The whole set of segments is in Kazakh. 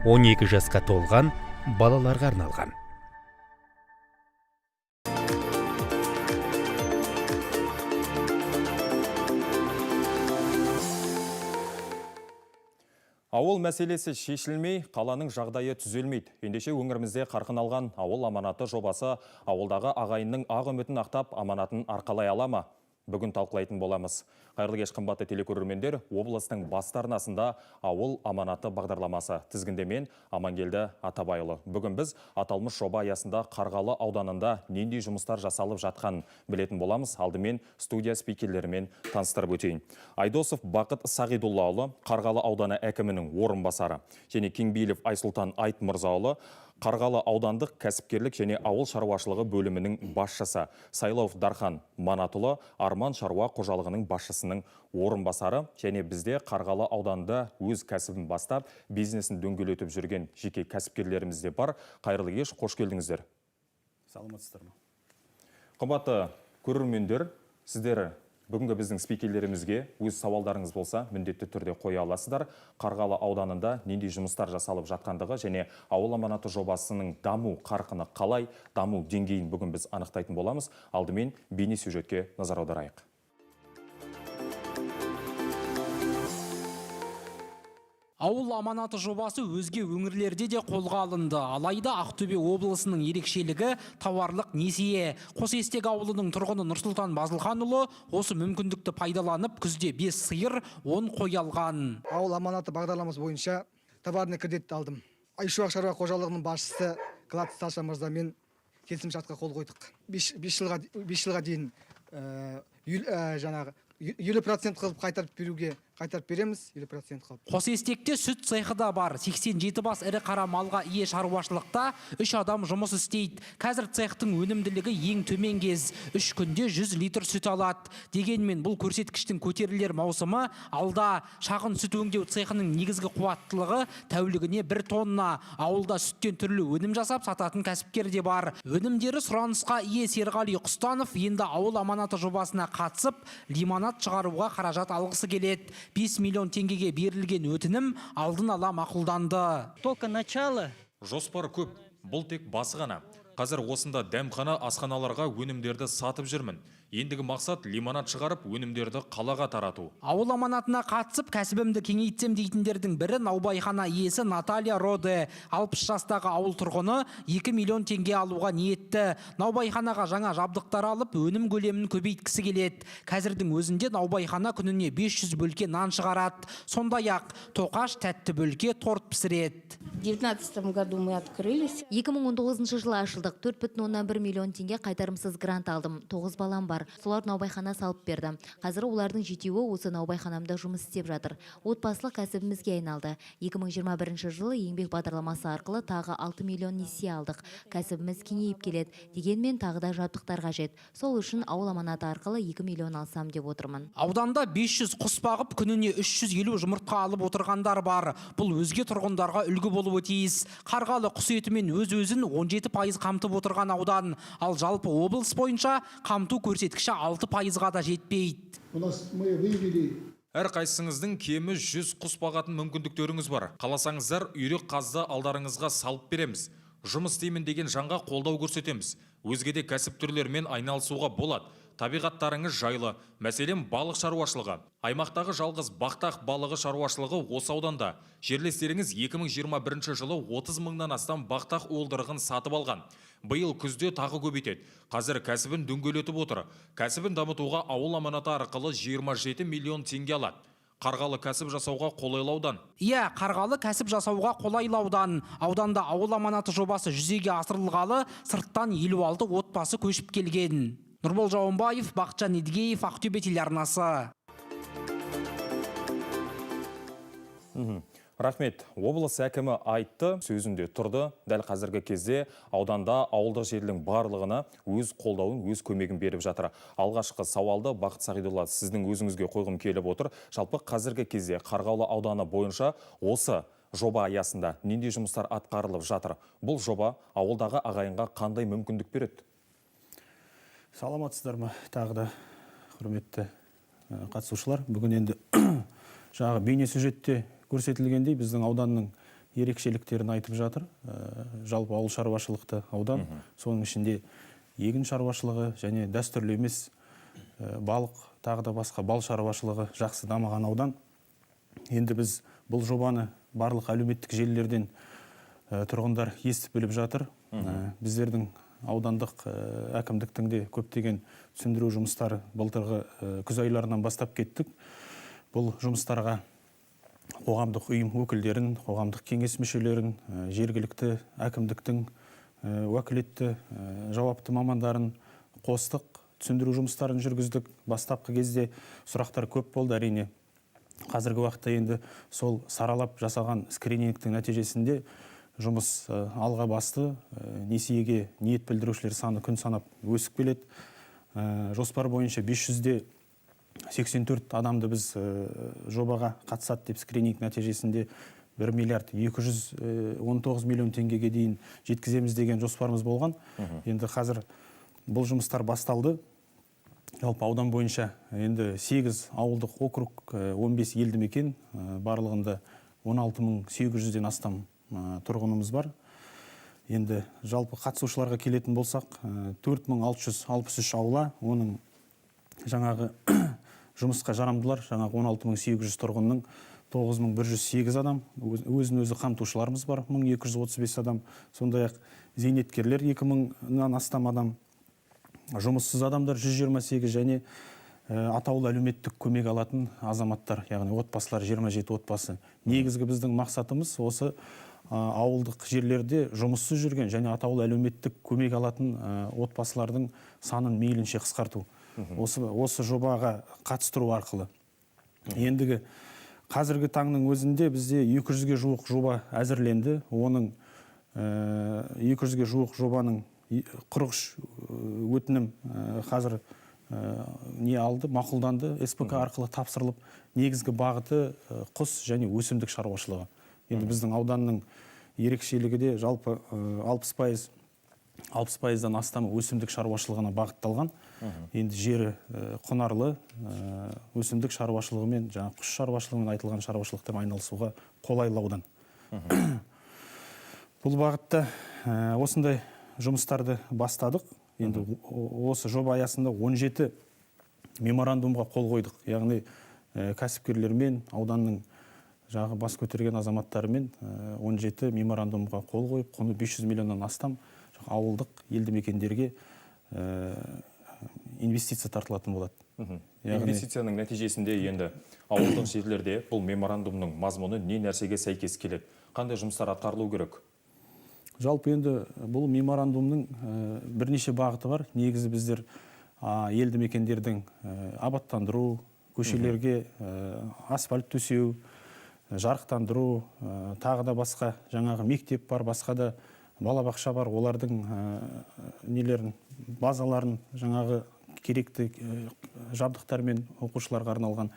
12 жасқа толған балаларға арналған. Ауыл мәселесі шешілмей, қаланың жағдайы түзелмейді. Ендеше өңірімізде қарқын алған ауыл аманаты жобасы ауылдағы ағайынның ақ үмітін ақтап, аманатын арқалай ала ма? Бүгін талқылайтын боламыз. Қайырлы кеш қымбатты телекөрермендер, облыстың басты арнасында ауыл аманаты бағдарламасы тізгіндемен Амангелді Атабайұлы. Бүгін біз аталмыш жоба аясында Қарғалы ауданында нендей жұмыстар жасалып жатқанын білетін боламыз. Алдымен студия спикерлерімен таныстырып өтейін. Айдосов Бақыт Сағидуллаұлы, Қарғалы ауданы әкімінің орынбасары, және Кеңбейілов Айсұлтан Айтмырзаұлы, Қарғалы аудандық кәсіпкерлік және ауыл шаруашылығы бөлімінің басшысы, Сайлауов Дархан Манатұлы, Арман шаруа қожалығының басшысының орынбасары, және бізде Қарғалы ауданында өз кәсібін бастап, бизнесін дөңгелетіп жүрген жеке кәсіпкерлеріміз де бар. Қайырлы кеш, қош келдіңіздер. Саламатсыздар ма? Қымбатты көрермендер, сіздер бүгінгі біздің спикерлерімізге өз сауалдарыңыз болса, міндетті түрде қоя аласыздар. Қарғалы ауданында нендей жұмыстар жасалып жатқандығы және ауыл аманаты жобасының даму қарқыны қалай, даму деңгейін бүгін біз анықтайтын боламыз. Алдымен бейне сюжетке назар аударайық. Ауыл аманаты жобасы өзге өңірлерде де қолға алынды. Алайда Ақтөбе облысының ерекшелігі тауарлық несие. Қосестек ауылының тұрғыны Нұрсұлтан Базылханұлы осы мүмкіндікті пайдаланып, күзде 5 сиыр, 10 қой алған. Ауыл аманаты бағдарламасы бойынша товарный кредит алдым. Айшуақ шаруа қожалығының басшысы Клад Саша мырзамен келісімшартқа қол қойдық. 5 жылға дейін 50% қылып қайтарып береміз, 50% қылып. Қосестекте сүт цехы да бар. 87 бас ірі қара малға ие шаруашылықта 3 адам жұмыс істейді. Қазір цехтың өнімділігі ең төмен кез. 3 күнде 100 литр сүт алады. Дегенмен бұл көрсеткіштің көтерілер маусымы алда. Шағын сүт өңдеу цехының негізгі қуаттылығы тәулігіне 1 тонна. Ауылда сүттен түрлі өнім жасап сататын кәсіпкер де бар. Өнімдері сұранысқа ие Серғали Құстанов енді ауыл аманаты жобасына қатысып, лимонад шығаруға қаражат алғысы келеді. 5 миллион теңгеге берілген өтінім алдын ала мақұлданды. Только начало. Жоспар көп, бұл тек басы ғана. Қазір осында дәмхана, асханаларға өнімдерді сатып жүрмін. Ендігі мақсат лимонад шығарып, өнімдерді қалаға тарату. Ауыл аманатына қатысып, кәсібімді кеңейтсем дейтіндердің бірі наубайхана иесі Наталья Роде. 60 жастағы ауыл тұрғыны 2 миллион теңге алуға ниетті. Наубайханаға жаңа жабдықтар алып, өнім көлемін көбейткісі келеді. Қазірдің өзінде наубайхана күніне 500 бөлке нан шығарады. Сондай-ақ тоқаш, тәтті бөлке, торт пісіреді. В 2019 году мы открылись. 2019 жылы ашылдық. 4,1 миллион теңге қайтарымсыз грант алдым. 9 балам бар. Солар наубайхана салып берді. Қазір олардың жетеуі осы наубайханамда жұмыс істеп жатыр. Отбасылық кәсібімізге айналды. 2021 жылы еңбек бағдарламасы арқылы тағы 6 миллион несие алдық. Кәсібіміз кеңейіп келеді. Дегенмен тағы да жабдықтар қажет. Сол үшін ауыл аманаты арқылы 2 миллион алсам деп отырмын. Ауданда 500 құс бағып, күніне 350 жұмыртқа алып отырғандар бар. Бұл өзге тұрғындарға үлгі болуы тиіс. Қарғалы құс етімен өз-өзін 17% қамтып отырған аудан. Ал жалпы облыс бойынша қамту көрсеткіші 6%-ға да жетпейді. Әр қайсыңыздың кемі 100 құс бағатын мүмкіндіктеріңіз бар. Қаласаңыздар үйрек қазды алдарыңызға салып береміз. Жұмыс істеймін деген жанға қолдау көрсетеміз. Өзге де кәсіп түрлерімен айналысуға болады. Табиғаттарыңыз жайлы, мәселен балық шаруашылығы. Аймақтағы жалғыз бақтақ балығы шаруашылығы осы ауданда. Жерлестеріңіз 2021 жылы 30 мыңнан астам бақтақ уылдырығын сатып алған. Биыл күзде тағы көбейтеді. Қазір кәсібін дөңгелетіп отыр. Кәсібін дамытуға ауыл аманаты арқылы 27 миллион теңге алады. Қарғалы кәсіп жасауға қолайлы аудан. Иә, Қарғалы кәсіп жасауға қолайлы аудан. Ауданда ауыл аманаты жобасы жүзеге асырылғалы сырттан 56 отбасы көшіп келген. Нұрбол Жауынбаев, Бақытжан Едігеев, Ақтөбе телеарнасы. Рахмет. Облыс әкімі айтты, сөзінде тұрды. Дәл қазіргі кезде ауданда ауылдық жердің барлығына өз қолдауын, өз көмегін беріп жатыр. Алғашқы сауалды Бақыт Сағидулла сіздің өзіңізге қойғым келіп отыр. Жалпы қазіргі кезде Қарғалы ауданы бойынша осы жоба аясында нендей жұмыстар атқарылып жатыр? Бұл жоба ауылдағы ағайынға қандай мүмкіндік береді? Саламатсыздар ма? Тағы да құрметті қатысушылар. Бүгін енді жаңағы бейне сюжетте көрсетілгендей біздің ауданның ерекшеліктерін айтып жатыр. Жалпы ауыл шаруашылықты аудан, соның ішінде егін шаруашылығы және дәстүрлі емес балық, тағы да басқа бал шаруашылығы жақсы дамыған аудан. Енді біз бұл жобаны барлық әлеуметтік желілерден тұрғындар естіп біліп жатыр. Біздердің аудандық әкімдіктің де көптеген түсіндіру жұмыстары былтырғы күз айларынан бастап кеттік. Бұл жұмыстарға қоғамдық ұйым өкілдерін, қоғамдық кеңес мүшелерін, жергілікті әкімдіктің уәкілетті жауапты мамандарын қостық, түсіндіру жұмыстарын жүргіздік. Бастапқы кезде сұрақтар көп болды, әрине. Қазіргі уақытта енді сол саралап жасаған скринингтің нәтижесінде жұмыс алға басты. Несиеге ниет білдірушілер саны күн санап өсіп келеді. Жоспар бойынша 584 адамды біз жобаға қатысады деп скрининг нәтижесінде 1 миллиард 219 миллион теңгеге дейін жеткіземіз деген жоспарымыз болған. Енді қазір бұл жұмыстар басталды. Жалпы аудан бойынша енді 8 ауылдық округ, 15 елді мекен, барлығында 16.800-ден астам тұрғынымыз бар. Енді жалпы қатысушыларға келетін болсақ, 4663 аула, оның жаңағы жұмысқа жарамдылар, жаңағы 16800 тұрғынның 9108 адам, өзін-өзі қамтушыларымыз бар, 1235 адам, сондай-ақ зейнеткерлер 2000-нан астам адам, жұмыссыз адамдар 128 және атаулы әлеуметтік көмек алатын азаматтар, яғни отбасылар 27 отбасы. Негізгі біздің мақсатымыз осы ауылдық жерлерде жұмыссыз жүрген және атаулы әлеуметтік көмек алатын отбасылардың санын мейлінше қысқарту. Осы жобаға қатыстыру арқылы. Ендігі қазіргі таңның өзінде бізде 200-ге жуық жоба әзірленді. Оның 200-ге жуық жобаның 43 өтінім қазір алды, мақұлданды, СПК арқылы тапсырылып, негізгі бағыты құс және өсімдік шаруашылығы. Енді біздің ауданның ерекшелігі де жалпы 60%-дан астамы өсімдік шаруашылығына бағытталған. Енді жері құнарлы, өсімдік шаруашылығымен, құс шаруашылығымен айтылған шаруашылықтар айналысуға қолайлы аудан. Бұл бағытта осындай жұмыстарды бастадық. Енді осы жоба аясында 17 меморандумға қол қойдық. Яғни кәсіпкерлермен, ауданның жағы бас көтерген азаматтарымен 17 меморандумға қол қойып, құны 500 миллионнан астам ауылдық елді мекендерге инвестиция тартылатын болады. Инвестицияның нәтижесінде енді ауылдық жерлерде бұл меморандумның мазмұны не нәрсеге сәйкес келеді? Қандай жұмыстар атқарылу керек? Жалпы енді бұл меморандумның бірнеше бағыты бар. Негізі біздер елді мекендердің абаттандыру, көшелерге асфальт төсеу, жарықтандыру, тағы да басқа жаңағы мектеп бар, басқа да балабақша бар, олардың нелерін, базаларын жаңағы керекті жабдықтармен оқушыларға арналған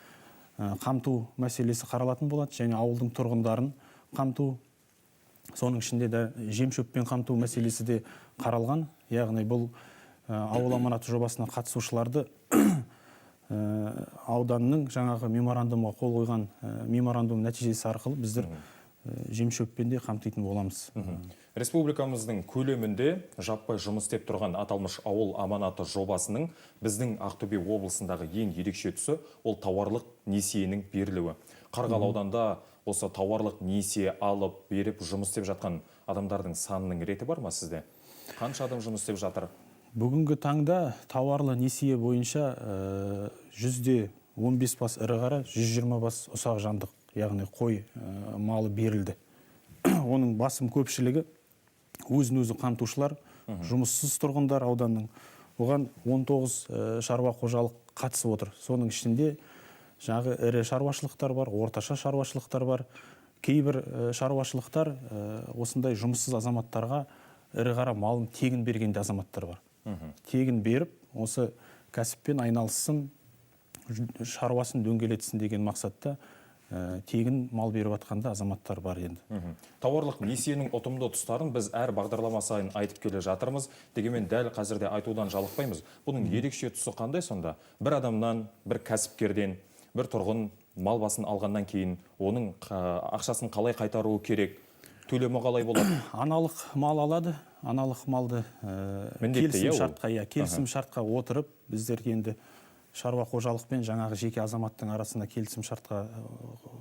қамту мәселесі қаралатын болады, және ауылдың тұрғындарын қамту, соның ішінде де жем-шөппен қамту мәселесі де қаралған. Яғни бұл ауыл аманаты жобасына қатысушыларды ауданның жаңағы меморандумға қол қойған меморандум нәтижесі арқылы біздер жем-шөппен де қамтитын боламыз. Республикамыздың көлемінде жаппай жұмыс істеп тұрған аталмыш ауыл аманаты жобасының біздің Ақтөбе облысындағы ең ерекше тұсы ол тауарлық несиенің берілуі. Қарғалы ауданда осы тауарлық несие алып, беріп жұмыс істеп жатқан адамдардың санының реті бар ма сізде? Қанша адам жұмыс істеп жатыр? Бүгінгі таңда тауарлы несие бойынша 115 бас ірі қара, 120 бас ұсақ жандық, яғни қой малы берілді. Оның басым көпшілігі өзін-өзі қамтушылар, жұмыссыз тұрғындар ауданның. Оған 19 шаруа қожалық қатысып отыр. Соның ішінде жағы ірі шаруашылықтар бар, орташа шаруашылықтар бар. Кейбір шаруашылықтар осындай жұмыссыз азаматтарға ірі қара малын тегін берген де азаматтар бар. Тегін беріп, осы кәсіппен айналыссын, шаруасын дөңгелетсін деген мақсатта тегін мал беріп атқанда азаматтар бар енді. Тауарлық несиенің ұтымды тұстарын біз әр бағдарлама сайын айтып келе жатырмыз. Дегенмен дәл қазірде айтудан жалықпаймыз. Бұның ерекше тұсы қандай сонда? Бір адамнан, бір кәсіпкерден, бір тұрғын мал басын алғаннан кейін оның ақшасын қалай қайтаруы керек? төлемі қалай болады? Аналық мал алады, аналық малды Міндетті, иә, ол? келісім шартқа отырып, біздер енді шаруа қожалықпен жаңағы жеке азаматтың арасында келісім шартқа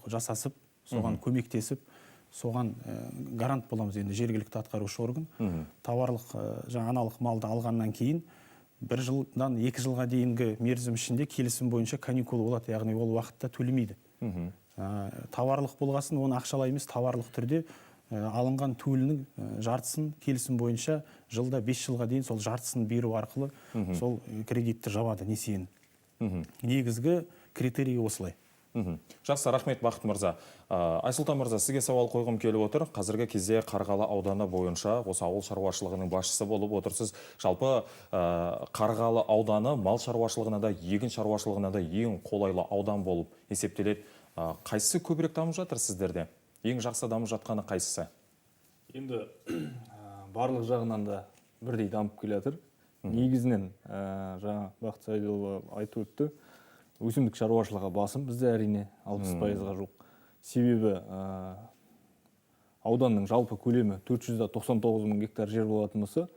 жасасып, соған көмектесіп, соған гарант боламыз енді жергілікті атқарушы орган. Тауарлық жаңа аналық малды алғаннан кейін 1 жылдан 2 жылға дейінгі мерзім ішінде келісім бойынша каникул болады, яғни ол уақытта төлемейді. Тауарлық болғасын, оны ақшалай емес, тауарлық түрде алынған төлінің жартысын келісім бойынша жылда 5 жылға дейін сол жартысын беру арқылы сол кредитті жабады, несиені. Негізгі критерийі осылай. Жақсы, рахмет Бақыт мырза. Айсұлтан мырза, сізге сауал қойғым келіп отыр. Қазіргі кезде Қарғалы ауданы бойынша осы ауыл шаруашылығының басшысы болып отырсыз. Жалпы Қарғалы ауданы мал шаруашылығына да, егін шаруашылығына да ең қолайлы аудан болып есептеледі. Қайсысы көбірек дамып жатыр сіздерде? Ең жақсы дамып жатқаны қайсысы? Енді барлық жағынан да бірдей дамып келе жатыр. Негізінен жаңа Бақыт Сайдолова айтып өтті. Өсімдік шаруашылығы басым бізде әрине 60%-ға жоқ. Себебі ауданның жалпы көлемі 499 мың гектар жер болатын болса,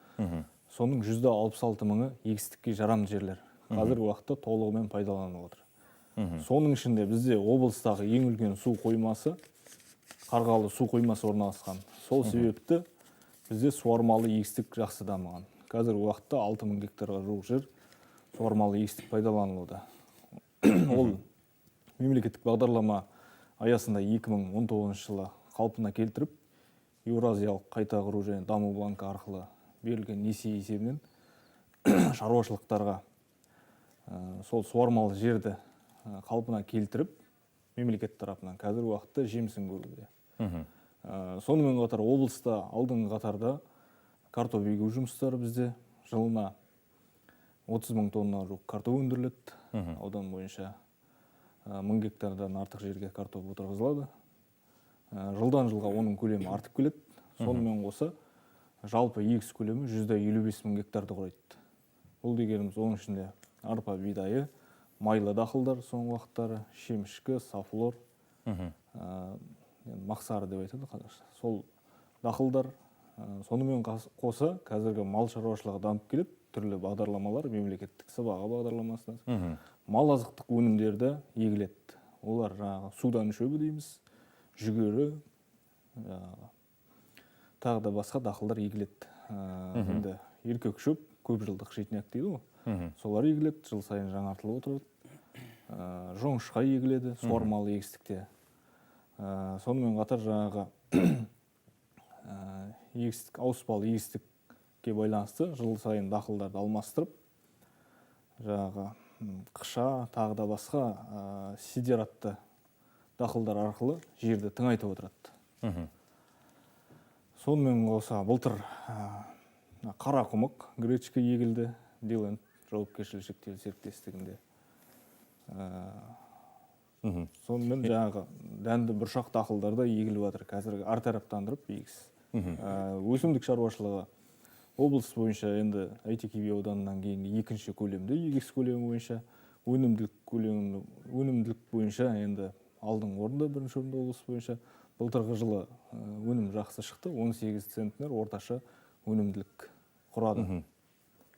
соның 166 мыңы егістікке жарамды жерлер. Қазіргі уақытта толығымен пайдаланылып отыр. Соның ішінде бізде облыстағы ең үлкен су қоймасы, Қарғалы су қоймасы орналасқан. Сол себепті бізде суармалы егістік жақсы дамыған. Қазіргі уақытта 6 мың гектарға жуық жер суармалы егістік пайдаланылуда. Ол мемлекеттік бағдарлама аясында 2019 жылы қалпына келтіріп, Еуразиялық қайта құру және даму банкі арқылы берілген несие есебінен шаруашылықтарға сол суармалы жерді қалпына келтіріп, мемлекет тарапынан қазіргі уақытта жемісін көруде. Сонымен қатар облыста алдыңғы қатарда картоп егу жұмыстары бізде жылына 30 мың тонна жуық картоп өндіріледі. Аудан бойынша 1000 гектардан артық жерге картоп отырғызылады. Жылдан жылға оның көлемі артып келеді. Сонымен қоса жалпы егіс көлемі 155 мың гектарды құрайды. Бұл дегеніміз оның ішінде арпа бидайы, майлы дақылдар соңғы уақыттары, шемішкі, сафлор, мақсары деп айтады қазақша. Сол дақылдар сонымен қоса қазіргі мал шаруашылығы дамып келеді. Түрлі бағдарламалар, мемлекеттік сыбаға бағдарламасына мал азықтық өнімдерді егіледі. Олар жаңағы судан шөбі дейміз, жүгері, тағы да басқа дақылдар егіледі. Енді еркек шөп, көп жылдық житняк дейді ғой. Солар егіледі, жыл сайын жаңартылып отырады. Жоңышқа егіледі, суармалы егістікте. Сонымен қатар жаңағы егістік, ауыспалы егістікке байланысты жыл сайын дақылдарды алмастырып, жаңағы қыша, тағы да басқа сидератты дақылдар арқылы жерді тыңайтып отырады. Сонымен қоса былтыр қара құмық, гречка егілді, Диленд жауапкершілігі шектеулі серіктестігінде. Сонымен жаңағы дәнді бұршақ дақылдарда егіліп жатыр. Қазіргі әртараптандырып егіс. Өсімдік шаруашылығы облыс бойынша енді Әйтеке би ауданынан кейінгі екінші көлемді егіс көлемі бойынша, өнімділік бойынша енді алдыңғы орында, бірінші орында облыс бойынша. Былтырғы жылы өнім жақсы шықты, 18 центнер орташа өнімділік құрады.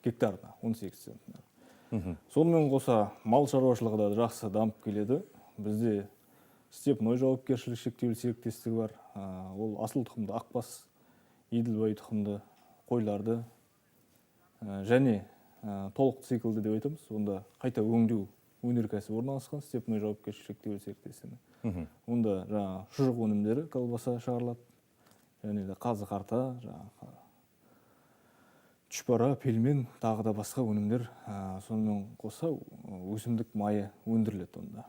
Гектарына 18 центнер. Сонымен қоса мал шаруашылығы да жақсы дамып келеді. Бізде Степной жауапкершілігі шектеулі серіктестігі бар. Ол асыл тұқымды ақбас, еділбай тұқымды қойларды және толық циклді деп айтамыз. Онда қайта өңдеу өнеркәсібі орналасқан Степной жауапкершілігі шектеулі серіктестігі. Онда жаңағы шұжық өнімдері, колбаса шығарылады. Және де қазы қарта, түшпара, пельмен, тағы да басқа өнімдер. Сонымен қоса өсімдік майы өндіріледі онда.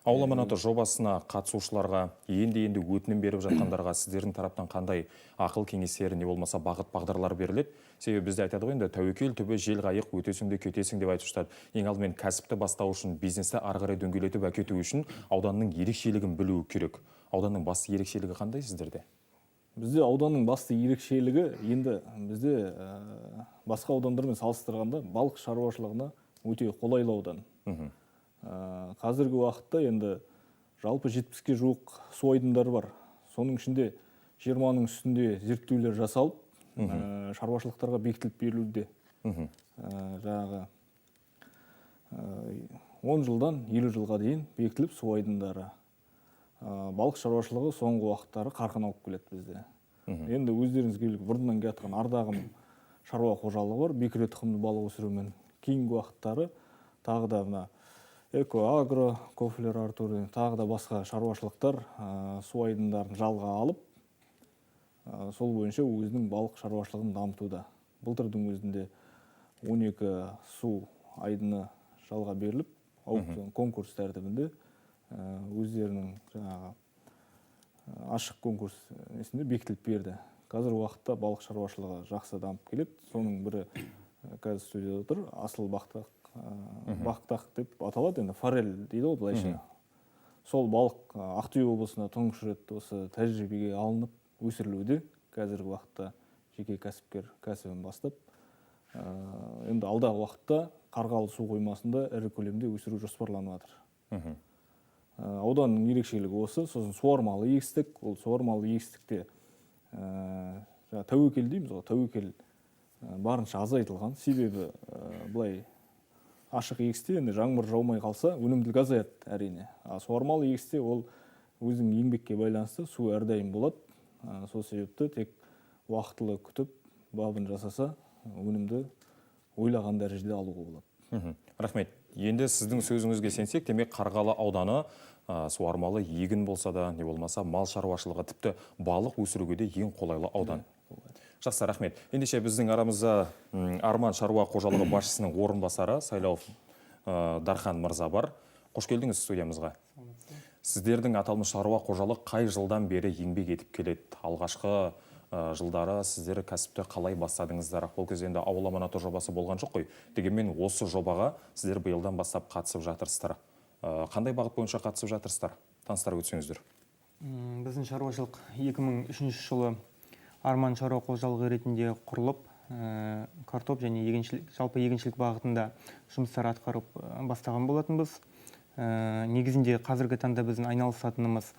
Ауыл аманаты жобасына қатысушыларға енді өтінім беріп жатқандарға сіздердің тараптан қандай ақыл кеңестері не болмаса бағыт бағдарлар беріледі? Себебі бізде айтады ғой, енді тәуекел түбі жел қайық, өтесің де кетесің деп айтып жатады. Ең алдымен кәсіпті бастау үшін, бизнесті ары қарай дөңгелетіп әкету үшін ауданның ерекшелігін білу керек. Ауданның басты ерекшелігі қандай сіздерде? Бізде ауданның басты ерекшелігі енді бізде басқа аудандармен салыстырғанда балық шаруашылығына өте қолайлы аудан. Қазіргі уақытта енді жалпы 70-ке жуық су айдындары бар. Соның ішінде 20-ның үстінде зерттеулер жасалып, шаруашылықтарға бекітіліп берілуде. Жаңағы 10 жылдан 50 жылға дейін бекітіліп су айдындары. Балық шаруашылығы соңғы уақыттары қарқын алып келеді бізде. Енді өздеріңізге белгілі бұрыннан келатқан Ардағым шаруа қожалығы бар, бекіре тұқымды балық өсірумен. Кейінгі уақыттары тағы да мына Экоагро, Кофлер Артур, тағы да басқа шаруашылықтар су айдындарын жалға алып, сол бойынша өзінің балық шаруашылығын дамытуда. Былтырдың өзінде 12 су айдыны жалға беріліп, аукцион конкурс тәртібінде өздерінің жаңағы ашық конкурс несінде бекітіліп берді. Қазір уақытта балық шаруашылығы жақсы дамып келеді. Соның бірі қазір студияда отыр, асыл бақтақ деп аталады, енді форель дейді ғой былайша. Сол балық Ақтөбе облысында тұңғыш рет осы тәжірибеге алынып өсірілуде. Қазіргі уақытта жеке кәсіпкер кәсібін бастап, енді алдағы уақытта Қарғалы су қоймасында ірі көлемде өсіру жоспарланып жатыр. Ауданның ерекшелігі осы, сосын суармалы егістік. Ол суармалы егістікте тәуекел дейміз ғой, тәуекел барынша азайтылған. Себебі былай ашық егісте енді жаңбыр жаумай қалса, өнімділік азаяды әрине. Суармалы егісте ол өзінің еңбекке байланысты су әрдайым болады. Сол себепті тек уақытылы күтіп, бабын жасаса, өнімді ойлаған дәрежеде алуға болады. Рахмет. Енді сіздің сөзіңізге сенсек, демек Қарғалы ауданы суармалы егін болса да, не болмаса мал шаруашылығы, тіпті балық өсіруге де ең қолайлы аудан. Жақсы, рахмет. Ендеше біздің арамызда Арман шаруа қожалығы басшысының орынбасары Сайлауов Дархан мырза бар. Қош келдіңіз студиямызға. Сіздердің аталмыш шаруа қожалық қай жылдан бері еңбек етіп келеді? Алғашқы жылдары сіздер кәсіпті қалай бастадыңыздар? Ол кезде енді ауыл аманаты жобасы болған жоқ қой. Дегенмен осы жобаға сіздер биылдан бастап қатысып жатырсыздар. Қандай бағыт бойынша қатысып жатырсыздар? Таныстырып өтсеңіздер. Біздің шаруашылық 2003 жылы Арман шаруа қожалығы ретінде құрылып, картоп және жалпы егіншілік бағытында жұмыстар атқарып бастаған болатынбыз. Негізінде қазіргі таңда біздің айналысатынымыз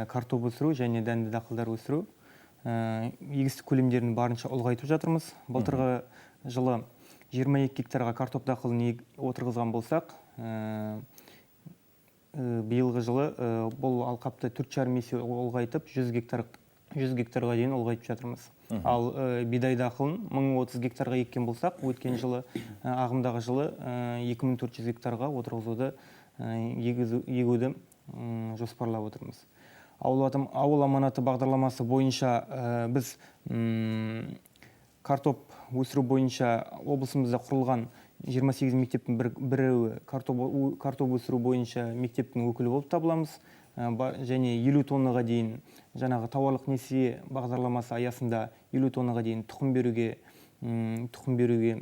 картоп өсіру және дәнді дақылдар өсіру. Егістік көлемдерін барынша ұлғайтып жатырмыз. Былтырғы жылы 22 гектарға картоп дақылын отырғызған болсақ, биылғы жылы бұл алқапты 4,5 есе ұлғайтып 100 гектарға дейін ұлғайтып жатырмыз. Ал бидай дақылын 1030 гектарға еккен болсақ, өткен жылы, ағымдағы жылы 2400 гектарға отырғызуды егуді жоспарлап отырмыз. Ауыл аманаты бағдарламасы бойынша біз картоп өсіру бойынша облысымызда құрылған 28 мектептің біреуі картоп өсіру бойынша мектептің өкілі болып табыламыз. Және 50 тоннаға дейін жаңағы тауарлық несие бағдарламасы аясында 50 тоннаға дейін тұқым беруге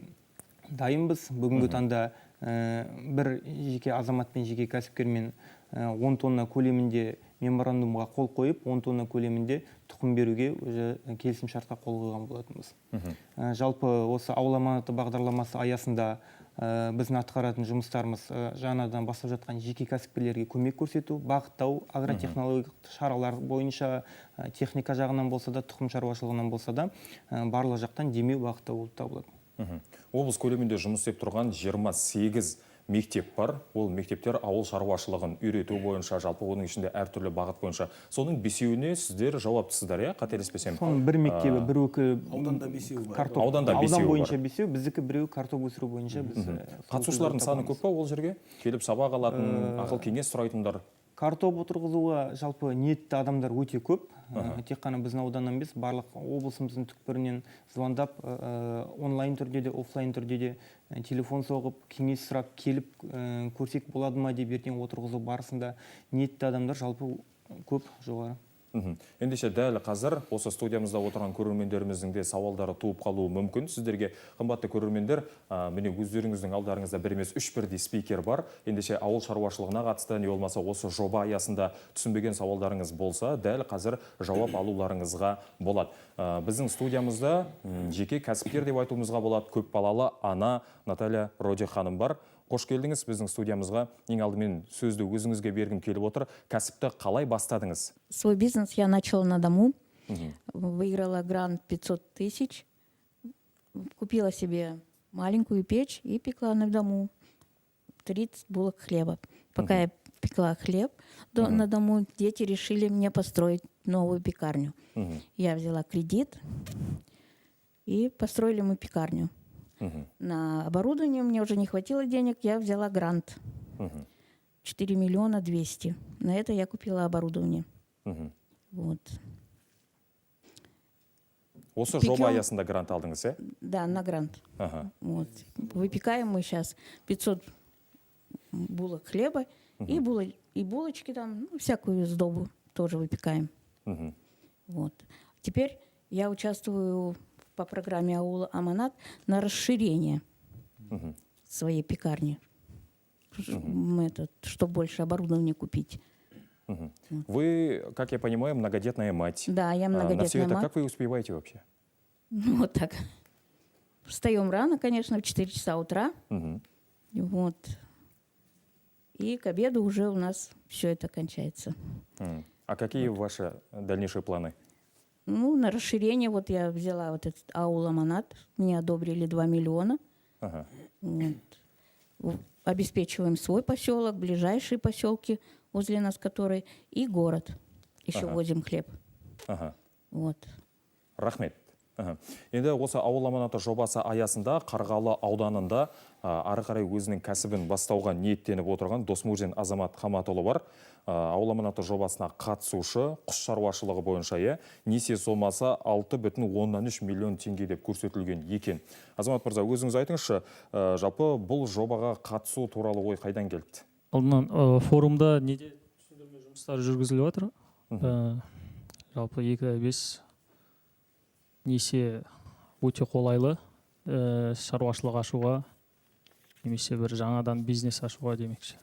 дайынбыз. Бүгінгі таңда бір жеке азаматпен жеке кәсіпкермен 10 тонна көлемінде меморандумға қол қойып, 10 тонна көлемінде тұқым беруге келісім шартқа қол қойған болатынбыз. Жалпы осы ауыл аманаты бағдарламасы аясында біздің атқаратын жұмыстарымыз жаңадан бастап жатқан жеке кәсіпкерлерге көмек көрсету, бағыттау, агротехнологиялық шаралар бойынша техника жағынан болса да, тұқым шаруашылығынан болса да, барлық жақтан демеу бағыттау болып табылады. Облыс көлемінде жұмыс істеп тұрған 28 мектеп бар. Ол мектептер ауыл шаруашылығын үйрету бойынша, жалпы оның ішінде әртүрлі бағыт бойынша. Соның бесеуіне сіздер жауаптысыздар, қателеспесем. Соның бір мектебі, бір өкі Ауданда бесеу бар. Ауданда бесеу бар. Аудан бойынша бесеу, біздікі біреу картоп өсіру бойынша біз. Қатысушылардың саны көп па ол жерге? Келіп сабақ алатын, ақыл кеңес сұрайтындар? Картоп отырғызуға жалпы ниетті адамдар өте көп. Тек қана біздің ауданнан емес, барлық облысымыздың түкпірінен звондап, онлайн түрде де, офлайн түрде де телефон соғып, кеңес сұрап келіп көрсек болады ма деп ертең отырғызу барысында ниетті адамдар жалпы көп, жоғары. Ендеше дәл қазір осы студиямызда отырған көрермендеріміздің де сауалдары туып қалуы мүмкін. Сіздерге қымбатты көрермендер, міне өздеріңіздің алдарыңызда бір емес 3 бірдей спикер бар. Ендеше ауыл шаруашылығына қатысты, не болмаса осы жоба аясында түсінбеген сауалдарыңыз болса, дәл қазір жауап алуларыңызға болады. Біздің студиямызда жеке кәсіпкер деп айтуымызға болады, көп балалы ана Наталья Роди ханым бар. Қош келдіңіз біздің студиямызға. Ең алдымен сөзді өзіңізге бергім келіп отыр. Кәсіпті қалай бастадыңыз? Свой бизнес я начала на дому. выиграла грант 500 тысяч, купила себе маленькую печь и пекла на дому 30 булок хлеба. Пока я пекла хлеб на дому, дети решили мне построить новую пекарню. Я взяла кредит и построили мы пекарню. На оборудование мне уже не хватило денег, я взяла грант. 4 миллиона 200. На это я купила оборудование. Вот. Осы Пекем. жоба аясында грант алдыңыз, е? Да, на грант. Вот. Выпекаем мы сейчас 500 булок хлеба и булочки там, ну, всякую сдобу тоже выпекаем. Вот. Теперь я участвую по программе аула Аманат на расширение своей пекарни. Чтобы больше оборудования купить. Вы, как я понимаю, многодетная мать. Да, я На все многодетная это мать. как вы успеваете вообще? Ну, вот так. Встаем рано, конечно, в 4 часа утра. Вот. И к обеду уже у нас все это кончается. А какие ваши дальнейшие планы? Ну, на расширение вот я взяла вот этот аул Аманат. Мне одобрили 2 миллиона. Вот. Обеспечиваем свой поселок, ближайшие поселки возле нас, которые, и город. Еще возим хлеб. Вот. Рахмет. Енді осы ауыл аманаты жобасы аясында Қарғалы ауданында ары қарай өзінің кәсібін бастауға ниеттеніп отырған Досмурзин Азамат Хаматұлы бар. Ауыл аманаты жобасына қатысушы құс шаруашылығы бойынша несие сомасы 6,13 миллион теңге деп көрсетілген екен. Азамат мырза, өзіңіз айтыңызшы, жалпы бұл жобаға қатысу туралы ой қайдан келді? Алдынан форумда неде түсіндірме жұмыстары жүргізіліп жатыр. Жалпы 2,5 несие өте қолайлы шаруашылық ашуға, немесе бір жаңадан бизнес ашуға демекші.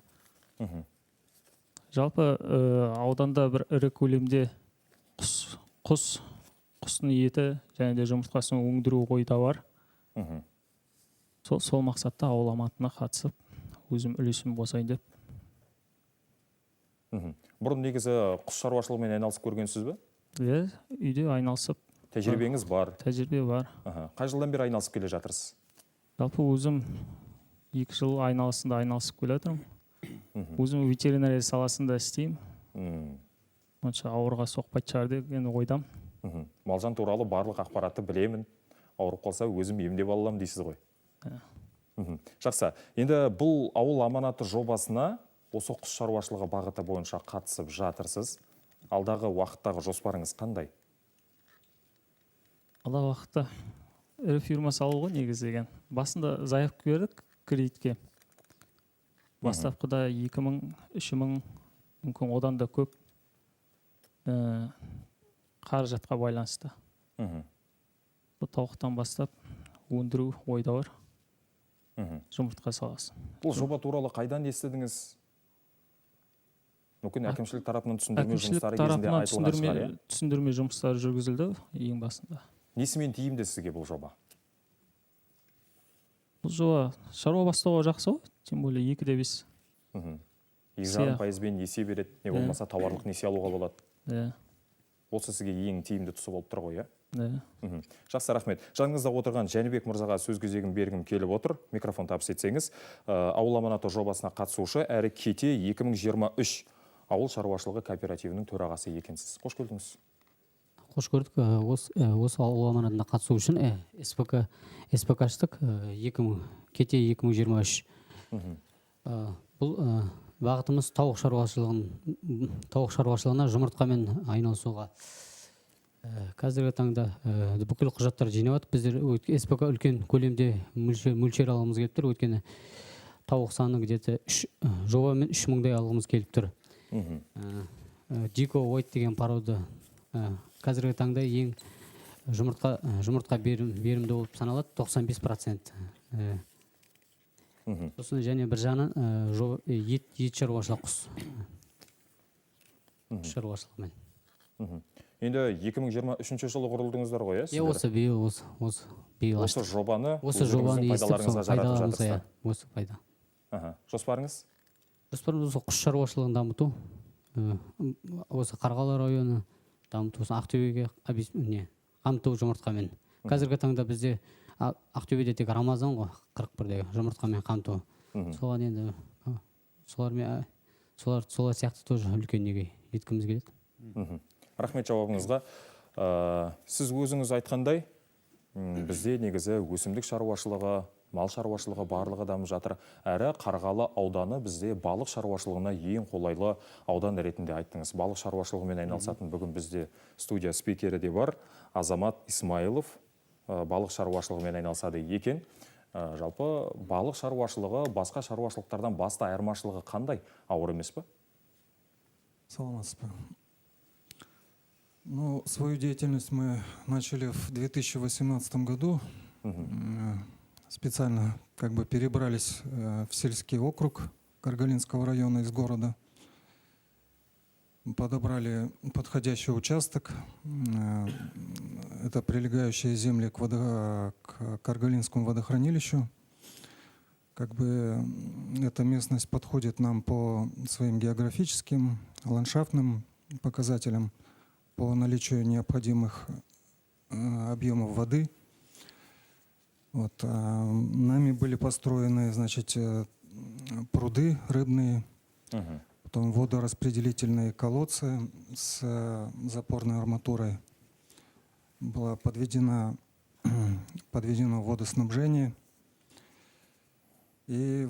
Жалпы ауданда бір ірі көлемде құстың еті және де жұмыртқасын өндіру ойда бар. Сол мақсатта ауыл аманатына қатысып, өзім үлесім қосайын деп. Бұрын негізі құс шаруашылығымен айналысып көргенсіз бе? Иә, үйде айналысып. Тәжірибеңіз бар. Тәжірибе бар. Қай жылдан бері айналысып келе жатырсыз? Жалпы өзім 2 жыл айналысында айналысып келе жатырмын. Өзім ветеринария саласында істеймін. Онша ауырға соқпайды шығар деген ойдам. Малжан туралы барлық ақпаратты білемін. Ауырып қалса өзім емдеп аламын дейсіз ғой. Жақсы. Енді бұл ауыл аманаты жобасына осы құс шаруашылығы бағыты бойынша қатысып жатырсыз. Алдағы уақыттағы жоспарыңыз қандай? Алдағы уақытта ірі фирма салу ғой негізі. Басында заявка бердік кредитке. Бастапқыда 2000, 3000, мүмкін одан да көп қаражатқа байланысты. Бұл тауықтан бастап өндіру ойда бар. Жұмыртқа саласы. Бұл жоба туралы қайдан естідіңіз? Мүмкін әкімшілік тарапынан түсіндірме жұмыстары кезінде айтылған шығар, е? Түсіндірме жұмыстары жүргізілді ең басында. Несімен тиімді сізге бұл жоба? Бұл жоба шаруа бастауға жақсы ғой, тем более 2,5. 2,5% несие береді, не болмаса тауарлық несие алуға болады. Осы сізге ең тиімді тұсы болып тұр ғой, е? Жақсы, рахмет. Жаныңызда отырған Жәнібек мырзаға сөз кезегін бергім келіп отыр. Микрофон табыс етсеңіз. Ауыл аманаты жобасына қатысушы әрі кете 2023 ауыл шаруашылығы кооперативінің төрағасы екенсіз. Қош келдіңіз. Қош көрдік. Осы ауыл аманатына қатысу үшін СПК аштық кете 2023. Бұл бағытымыз тауық шаруашылығына жұмыртқамен айналысуға. Қазіргі таңда бүкіл құжаттар жинап, біздер СПК үлкен көлемде мөлшер алғымыз келіп тұр. Өйткені тауық саны где-то жобамен 3000-дай алғымыз келіп тұр. Дико Уайт деген порода қазіргі таңда ең жұмыртқа берімді болып саналады, 95%. Сосын және бір жағынан ет шаруашылық құс шаруашылығымен. Енді 2023 жылы құрылдыңыздар ғой, е? Осы биыл Осы жобаны пайдаларыңызға жаратып жатырсыздар. Осы пайда. Жоспарыңыз? Жоспарымыз құс шаруашылығын дамыту. Осы Қарғалы районы, дамыту болсын, Ақтөбеге қамту жұмыртқамен. Қазіргі таңда бізде Ақтөбеде тек Рамазан ғой, 41-дегі жұмыртқамен қамту. Соған енді солар сияқты тоже үлкен неге жеткіміз келеді. Рахмет жауабыңызға. Сіз өзіңіз айтқандай, бізде негізі өсімдік шаруашылығы, мал шаруашылығы барлығы дамып жатыр. Әрі Қарғалы ауданы бізде балық шаруашылығына ең қолайлы аудан ретінде айттыңыз. Балық шаруашылығымен айналысатын бүгін бізде студия спикері де бар. Азамат Исмайлов балық шаруашылығымен айналысады екен. Жалпы балық шаруашылығы басқа шаруашылықтардан басты айырмашылығы қандай? Ауыр емес пе? Саламатсыз ба. Ну, свою деятельность мы начали в 2018 году. Специально перебрались в сельский округ Каргалинского района из города. Подобрали подходящий участок. Это прилегающие земли к Каргалинскому водохранилищу. Эта местность подходит нам по своим географическим, ландшафтным показателям, по наличию необходимых объемов воды. Нами были построены, пруды рыбные, потом водораспределительные колодцы с запорной арматурой. Было подведено водоснабжение. И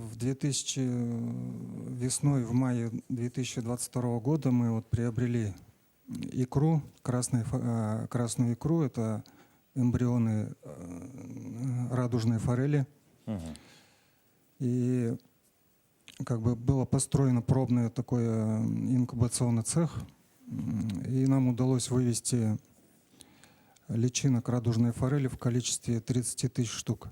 весной, в мае 2022 года мы приобрели икру, красную икру, это эмбрионы радужной форели. И было построено пробный такой инкубационный цех, и нам удалось вывести личинок радужной форели в количестве 30 тысяч штук.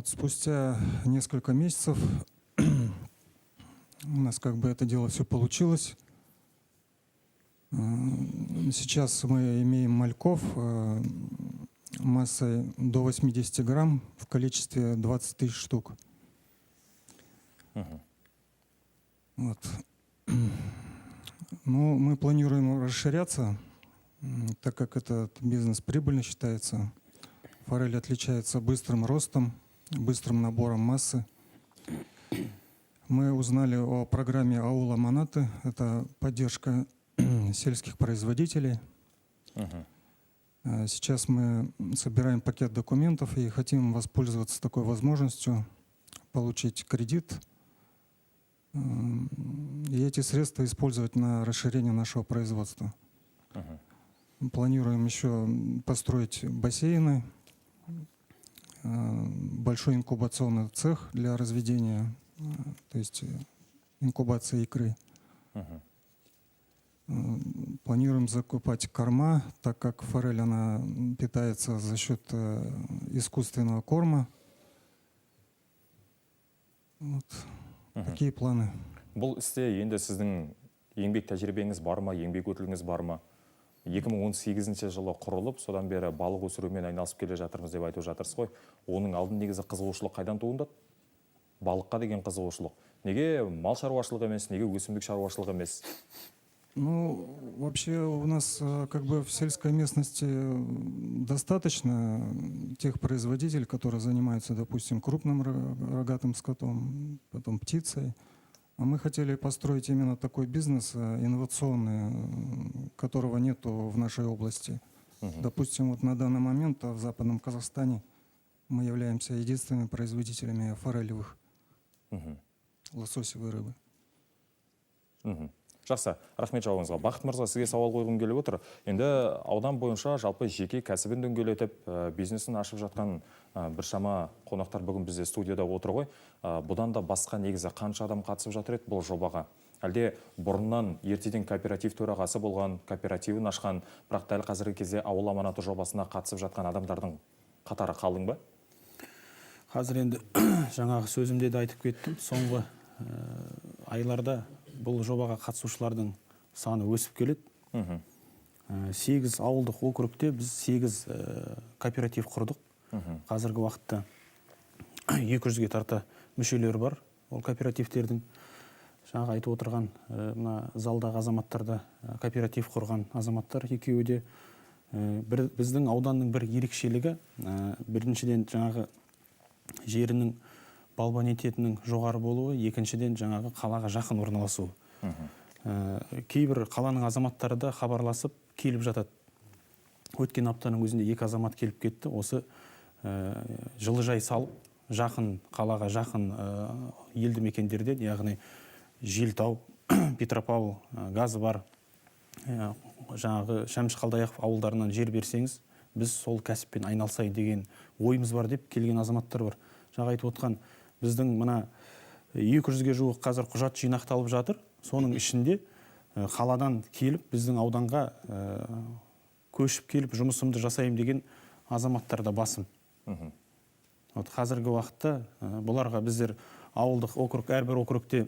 Спустя несколько месяцев у нас это дело все получилось. Сейчас мы имеем мальков массой до 80 грамм в количестве 20 тысяч штук. Мы планируем расширяться, так как этот бизнес прибыльно считается. Форель отличается быстрым ростом, быстрым набором массы. Мы узнали о программе аула Аманаты. Это поддержка сельских производителей. Сейчас мы собираем пакет документов и хотим воспользоваться такой возможностью, получить кредит и эти средства использовать на расширение нашего производства. Планируем еще построить бассейны, большой инкубационный цех для разведения, то есть инкубации икры. Планируем закупать корма, так как форель она питается за счет искусственного корма. Такие планы. Бұл істе енді сіздің еңбек тәжірибеңіз бар ма, еңбек өтіліңіз бар ма? 2018 жылы құрылып, содан бері балық өсірумен айналысып келе жатырмыз деп айтып жатырсыз ғой. Оның алдын негізі қызығушылық қайдан туындады? Балыққа деген қызығушылық. Неге мал шаруашылығы емес, неге өсімдік шаруашылығы емес? Вообще у нас в сельской местности достаточно тех производителей, которые занимаются, допустим, крупным рогатым скотом, потом птицей. А мы хотели построить именно такой бизнес инновационный, которого нету в нашей области. Допустим, на данный момент в Западном Казахстане мы являемся единственными производителями форелевых лососевой рыбы. Жақсы, рахмет жауабыңызға. Бақыт мырза, сізге сауал қойғым келіп отыр. Енді аудан бойынша жалпы жеке кәсібін дөңгелетіп, бизнесін ашып жатқан біршама қонақтар бүгін бізде студияда отыр ғой. Бұдан да басқа негізі қанша адам қатысып жатыр еді бұл жобаға? Әлде бұрыннан ертеден кооператив төрағасы болған, кооперативін ашқан, бірақ дәл қазіргі кезде ауыл аманаты жобасына қатысып жатқан адамдардың қатары қалың ба? Қазір енді жаңағы сөзімде де айтып кеттім. Соңғы айларда бұл жобаға қатысушылардың саны өсіп келеді. 8 ауылдық округте біз 8 кооператив құрдық. Қазіргі уақытта 200-ге тарта мүшелері бар ол кооперативтердің. жаңағы айтып отырған мына залдағы азаматтарда кооператив құрған азаматтар екеуі де біздің ауданның бір ерекшелігі біріншіден жаңағы жерінің балбанитетінің жоғары болуы, екіншіден жаңағы қалаға жақын орналасуы. Кейбір қаланың азаматтары да хабарласып келіп жатады. Өткен аптаның өзінде 2 азамат келіп кетті. Осы жылыжай салып, жақын қалаға жақын елді мекендерден, яғни Желтау, Петропавл, газы бар, жаңағы Шәмші Қалдаяқов ауылдарынан жер берсеңіз, біз сол кәсіппен айналысайын деген ойымыз бар деп келген азаматтар бар. Жаңа айтып отқан біздің мына 200-ге жуық қазір құжат жинақталып жатыр. Соның ішінде қаладан келіп біздің ауданға көшіп келіп жұмысымды жасайым деген азаматтар да басым. Қазіргі уақытта бұларға біздер ауылдық округ, әрбір округте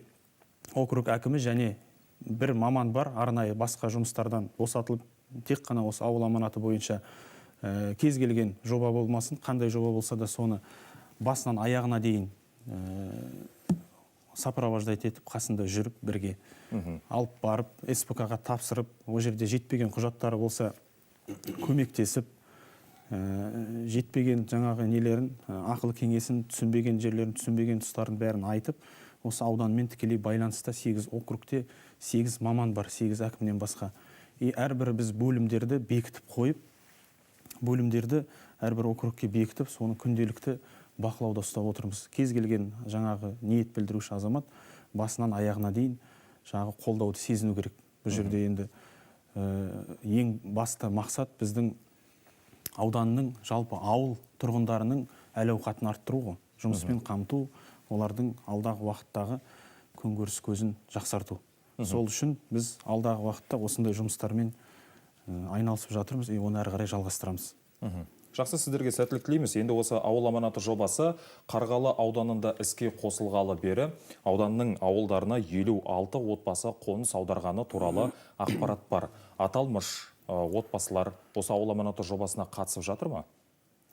округ әкімі және бір маман бар, арнайы басқа жұмыстардан босатылып, тек қана осы ауыл аманаты бойынша кез келген жоба болмасын, қандай жоба болса да соны басынан аяғына дейін сопровождать етіп, қасында жүріп бірге алып барып, СПК-ға тапсырып, о жерде жетпеген құжаттары болса көмектесіп, жетпеген жаңағы нелерін, ақыл кеңесін, түсінбеген жерлерін, түсінбеген тұстарын бәрін айтып, осы ауданмен тікелей байланыста 8 округте 8 маман бар, 8 әкімнен басқа. Әрбір біз бөлімдерді бекітіп қойып, бөлімдерді әрбір округке бекітіп, соны күнделікті бақылауда ұстап отырмыз. Кез келген жаңағы ниет білдіруші азамат басынан аяғына дейін жаңағы қолдауды сезіну керек. Бұл жерде енді ең басты мақсат біздің ауданның, жалпы ауыл тұрғындарының әл-ауқатын арттыру, жұмыспен қамту, олардың алдағы уақыттағы күнкөріс көзін жақсарту. Сол үшін біз алдағы уақытта осындай жұмыстармен айналысып жатырмыз, оны әрі қарай жалғастырамыз. Жақсы, сіздерге сәттілік тілейміз. Енді осы ауыл аманаты жобасы Қарғалы ауданында іске қосылғалы бері ауданның ауылдарына 56 отбасы қоныс аударғаны туралы ақпарат бар. Аталмыш отбасылар осы ауыл аманаты жобасына қатысып жатыр ма?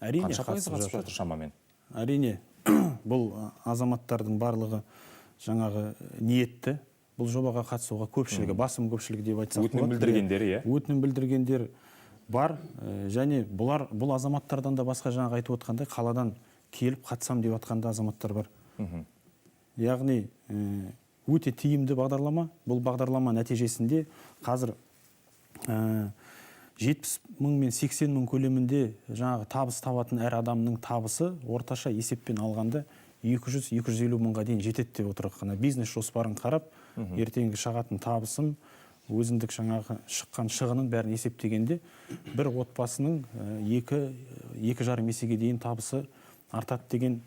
Әрине, қанша пайызы қатысып жатыр шамамен? Әрине, бұл азаматтардың барлығы жаңағы ниетті, бұл жобаға қатысуға көпшілігі, басым көпшілігі деп айтсақ болады. Өтінім білдіргендер, иә? Өтінім білдіргендер бар, және бұл азаматтардан да басқа жаңағы айтып отқандай қаладан келіп қатысам деп атқанда азаматтар бар. Яғни өте тиімді бағдарлама. Бұл бағдарлама нәтижесінде қазір 70 мың мен 80 мың көлемінде жаңағы табыс табатын әр адамның табысы орташа есеппен алғанда 200-250 мыңға дейін жетеді деп отыр. Бизнес жоспарын қарап, ертеңгі шығатын табысым, өзіндік жаңағы шыққан шығынын бәрін есептегенде бір отбасының 2,5 есеге дейін табысы артады деген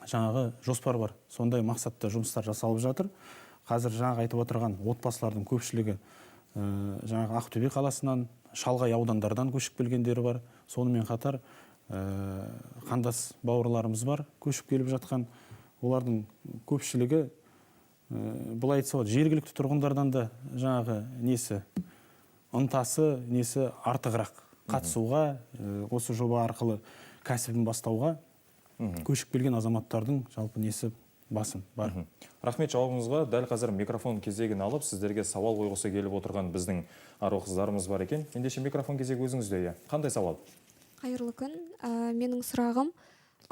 жаңағы жоспар бар. Сондай мақсатта жұмыстар жасалып жатыр. Қазір жаңағы айтып отырған отбасылардың көпшілігі жаңағы Ақтөбе қаласынан, шалғай аудандардан көшіп келгендері бар. Сонымен қатар қандас бауырларымыз бар, көшіп келіп жатқан. Олардың көпшілігі бұлай айтса жергілікті тұрғындардан да жаңағы ынтасы артығырақ қатысуға, осы жоба арқылы кәсібін бастауға көшіп келген азаматтардың жалпы басым бар. Рахмет жауабыңызға. Дәл қазір микрофон кезегін алып, сіздерге сауал қойғысы келіп отырған біздің ару қыздарымыз бар екен. Ендеше микрофон кезегі өзіңізде. Қандай сауал? Қайырлы күн. Менің сұрағым,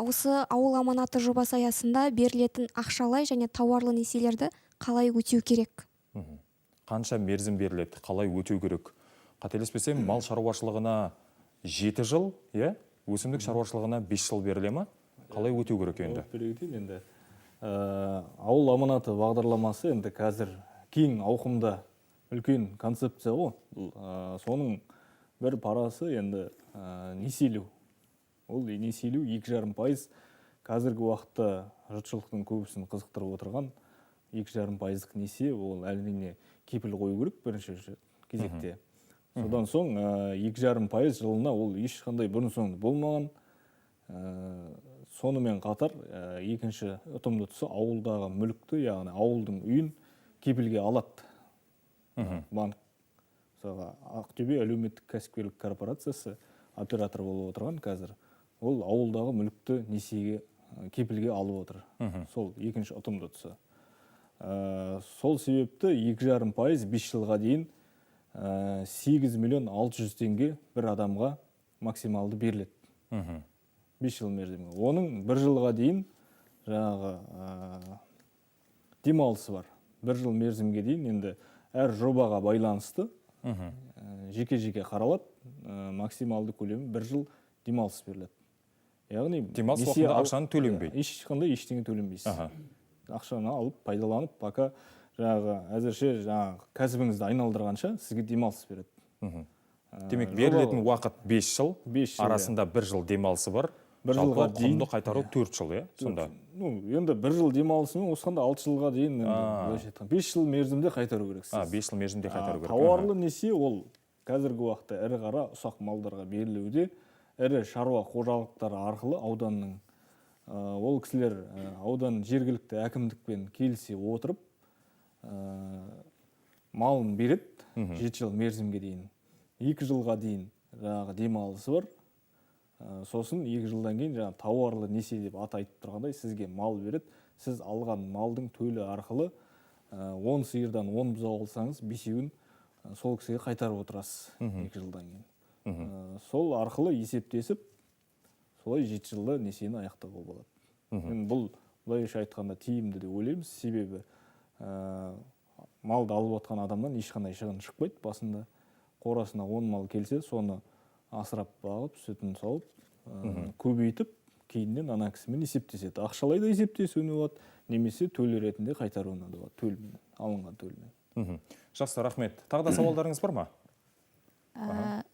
осы ауыл аманаты жобасы аясында берілетін ақшалай және тауарлы несиелерді қалай өтеу керек? Қанша мерзім беріледі, қалай өтеу керек? Қателеспесем, мал шаруашылығына 7 жыл, өсімдік шаруашылығына 5 жыл беріле ма? Қалай өтеу керек енді? Ауыл аманаты бағдарламасы енді қазір кең ауқымда үлкен концепция ғой. Соның бір парасы енді несиелеу. Ол несиелеу 2,5%. Қазіргі уақытта жұртшылықтың көбісін қызықтырып отырған 2,5% несие, ол әрине кепіл қою керек бірінші кезекте. Содан соң 2,5% жылына ол ешқандай бұрын-соңды болмаған. Сонымен қатар екінші ұтымды тұсы ауылдағы мүлікті, яғни ауылдың үйін кепілге алады банк. Ақтөбе әлеуметтік кәсіпкерлік корпорациясы оператор болып отырған қазір. Ол ауылдағы мүлікті несиеге кепілге алып отыр. Сол екінші ұтымды тұсы. Сол себепті 2,5% 5 жылға дейін 8 миллион 600 теңге бір адамға максималды беріледі. 5 жыл мерзімге. Оның 1 жылға дейін жаңағы демалысы бар. 1 жыл мерзімге дейін енді әр жобаға байланысты жеке-жеке қаралады, максималды көлемі 1 жыл демалыс беріледі. Яғни демалыс уақытында ақшаны төленбейді. Ешқандай ештеңе төленбейсіз. Ақшаны алып, пайдаланып, пока жаңағы әзірше жаңағы кәсібіңізді айналдырғанша сізге демалыс береді. Демек, берілетін уақыт 5 жыл, арасында 1 жыл демалысы бар. Жалпы құнды қайтару 4 жыл, сонда? Енді 1 жыл демалысымен осында 6 жылға дейін 5 жыл мерзімде қайтару керексіз. 5 жыл мерзімде қайтару керек. Тауарлы несие ол қазіргі уақытта ірі қара ұсақ малдарға берілуде, ірі шаруа қожалықтары арқылы ауданның ол кісілер аудан жергілікті әкімдікпен келісе отырып малын береді 7 жыл мерзімге дейін. 2 жылға дейін жаңағы демалысы бар. Сосын 2 жылдан кейін жаңағы тауарлы несие деп аты айтып тұрғандай сізге мал береді. Сіз алған малдың төлі арқылы 10 сиырдан 10 бұзау алсаңыз, 5-еуін сол кісіге қайтарып отырасыз 2 жылдан кейін. Сол арқылы есептесіп, солай 7 жылда несиені аяқтауға болады. Бұл былайша айтқанда тиімді деп ойлаймыз, себебі малды алып отқан адамнан ешқандай шығын шықпайды. Басында қорасына 10 мал келсе, соны асырап бағып, сүтін сауып, көбейтіп, кейіннен ана кісімен есептеседі. Ақшалай да есептесуіне болады, немесе төл ретінде қайтаруына да болады, төлмен, алынған төлмен. Жақсы, рахмет. Тағы да сауалдарыңыз бар ма?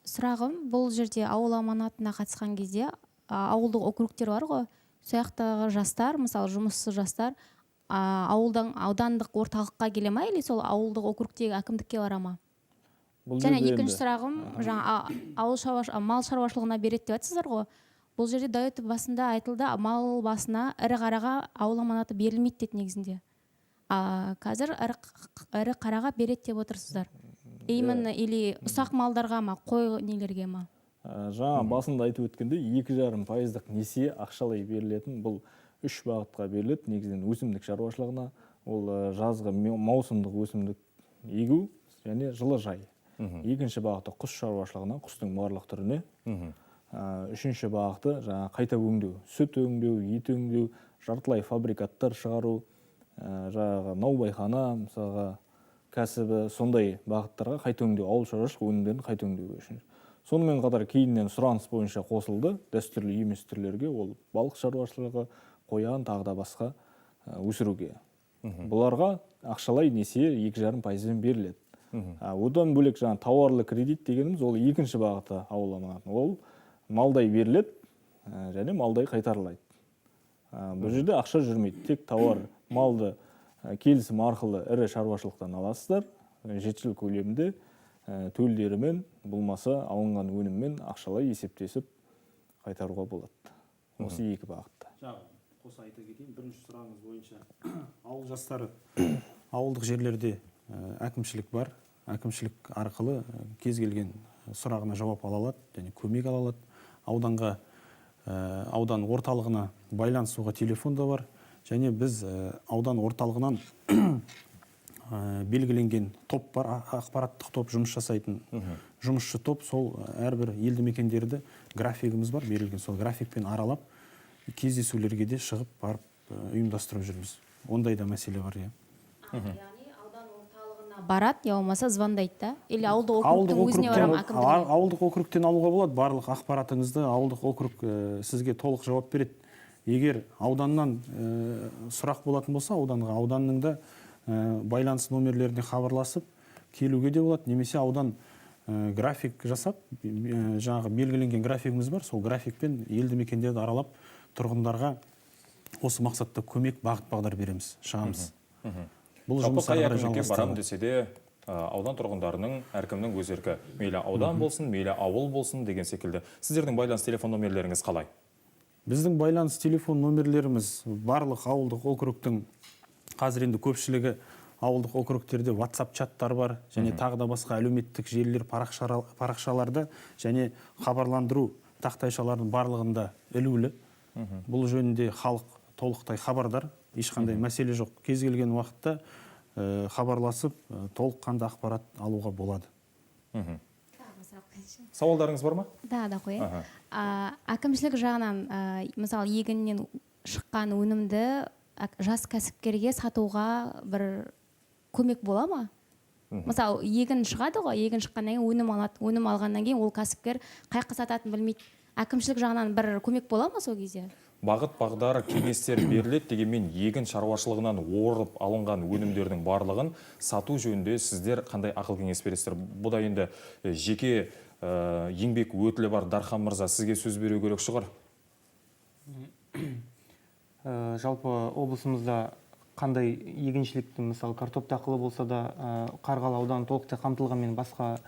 Сұрағым, бұл жерде ауыл аманатына қатысқан кезде ауылдық округтер бар ғой, сояқтағы жастар, мысалы жұмыссыз жастар, аудандық орталыққа келе ма, или сол ауылдық округтегі әкімдікке бара ма? Және екінші сұрағым, мал шаруашылығына береді деп айтсыздар ғой. Бұл жерде дәует басында айтылды, мал басына ірі қараға ауыл аманаты берілмейді деді негізінде. Қазір ірі қараға береді деп отырсыздар. Именно или ұсақ малдарға ма, қой нелерге ма? Жаңа басында айтып өткенде 2,5% несие ақшалай берілетін, бұл 3 бағытқа беріледі. Негізінен өсімдік шаруашылығына, ол жазғы маусымдық өсімдік егу және жылы жай. Екінші бағыты құс шаруашылығына, құстың барлық түріне. Үшінші бағыты қайта өңдеу, сүт өңдеу, ет өңдеу, жартылай фабрикаттар шығару, наубайхана, мысалға кәсібі, сондай бағыттарға қайта өңдеу, ауыл шаруашылық өнімдерін қайта өңдеу үшін. Сонымен қатар кейіннен сұраныс бойынша қосылды дәстүрлі емес түрлерге, ол балық шаруашылығы, қоян, тағы да басқа өсіруге. Бұларға ақшалай несие 2,5%-мен беріледі. Одан бөлек тауарлы кредит дегеніміз ол екінші бағыты ауыл аманаты. Ол малдай беріледі және малдай қайтарылайды. Бұл жерде ақша жүрмейді. Тек тауар, малды келісім арқылы ірі шаруашылықтан аласыздар. 7 жыл көлемінде төлдерімен, болмаса алынған өніммен ақшалай есептесіп қайтаруға болады. Осы екі бағытта. Қоса айта кетейін, бірінші сұрағыңыз бойынша ауыл жастары ауылдық жерлерде әкімшілік бар. Әкімшілік арқылы кез келген сұрағына жауап ала алады, және көмек ала алады. Аудан орталығына байланысуға телефон да бар. Және біз аудан орталығынан белгіленген топ бар, ақпараттық топ, жұмыс жасайтын жұмысшы топ. Сол әрбір елді мекендерді графигіміз бар, берілген. Сол графикпен аралап, кездесулерге де шығып барып ұйымдастырып жүрміз. Ондай да мәселе бар. Барат, я болмаса звондайды да? Или ауылдық округтың өзіне барам әкімдігіне? Ауылдық округтен алуға болады. Барлық ақпаратыңызды ауылдық округ сізге толық жауап береді. Егер ауданнан сұрақ болатын болса, ауданның да байланыс номерлеріне хабарласып келуге де болады. Немесе аудан график жасап, жаңағы белгіленген графигіміз бар. Сол графикпен елді мекендерді аралап, тұрғындарға осы мақсатта көмек, бағыт бағдар береміз, шығамыз. Жалпы қай әкімдікке барам десе де, аудан тұрғындарының, әркімнің өз еркі. Мейлі аудан болсын, мейлі ауыл болсын деген секілді. Сіздердің байланыс телефон номерлеріңіз қалай? Біздің байланыс телефон номерлеріміз барлық ауылдық округтың, қазір енді көпшілігі ауылдық округтерде WhatsApp чаттар бар, және тағы да басқа әлеуметтік желілер, парақшаларда, және хабарландыру тақтайшалардың барлығында ілулі. Бұл жөнінде халық толықтай хабардар. ешқандай мәселе жоқ. Кез келген уақытта хабарласып толыққанды ақпарат алуға болады. Сауалдарыңыз бар ма? Да, қояйын. Әкімшілік жағынан, мысалы, егіннен шыққан өнімді жас кәсіпкерге сатуға бір көмек бола ма? Мысалы, егін шығады ғой, егін шыққаннан кейін өнім алады. Өнім алғаннан кейін ол кәсіпкер қай жаққа сататынын білмейді. Әкімшілік жағынан бір көмек бола ма сол кезде? Бағыт бағдар кеңестер беріледі, дегенмен егін шаруашылығынан орып алынған өнімдердің барлығын сату жөнінде сіздер қандай ақыл кеңес бересіздер? Бұда енді жеке еңбек өтілі бар Дархан мырза, сізге сөз беру керек шығар. Жалпы облысымызда қандай егіншілікті, мысалы, картоп дақылы болса да, Қарғалы ауданы толықтай қамтылғанмен басқа